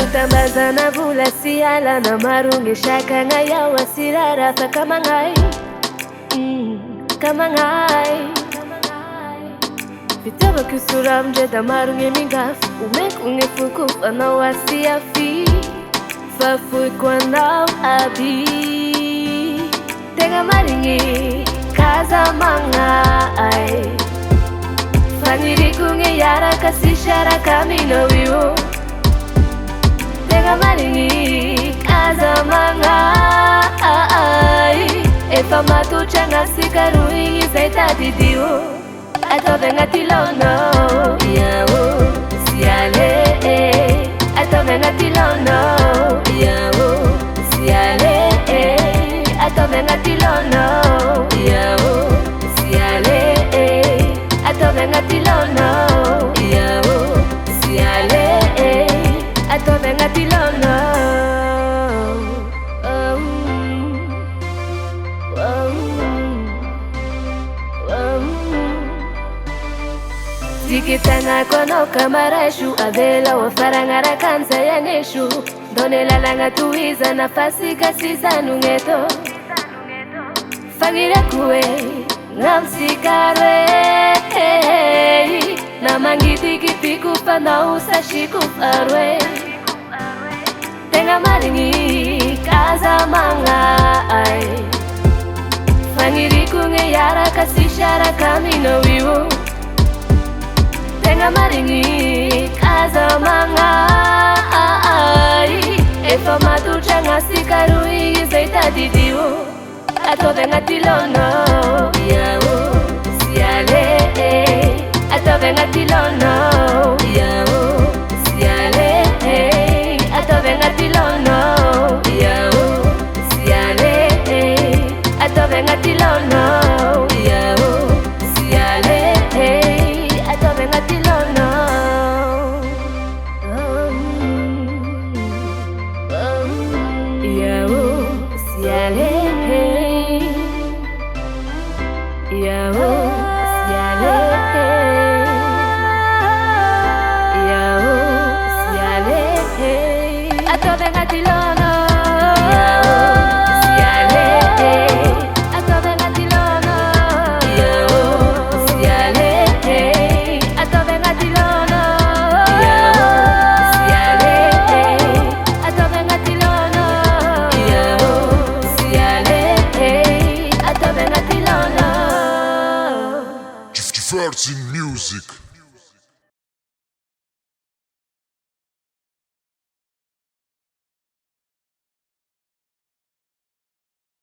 Tamazana vula siala na marungi shaka ngaya wasirara fa kama ngai kama ngai Vitaba kusura mjeda marungi mingafu umekunge fuku ana wasia fi fa fui kwanda abi Tenga maringi kaza mangai Fanyiri kunge yara kasishara kamino wiwo Tenga maringi kaza mangai Efa matu changa sikaruingi zaita didio Ato venga tilono Yao siale Ato venga tilono Yao siale Ato venga tilono Yao siale Ato venga tilono Yao siale Ato venga tilono Tikitanga kono kamareshu Avela wafarangara kansa ya neshu Done lalanga tuiza nafasi kasisa nungeto Fagira kue Namsikare Namangiti kitiku panausa shiku farwe Tenga maringi kaza mangai Fangiri kunge yara kasishara kamino wiwo Tenga maringi kaza mangai Efa matu changa sikaruingi zaita didio Ato venga tilono Yao siale Ato venga tilono Yao siale Ato venga tilono Yao siale Ato venga tilono Yao siale Ato venga tilono Yao siale Yao siale Yao siale Ato venga tilono Yao siale Ato venga tilono Yao siale Ato venga tilono Yao siale Ato venga tilono Yao siale Ato venga tilono Diverting music.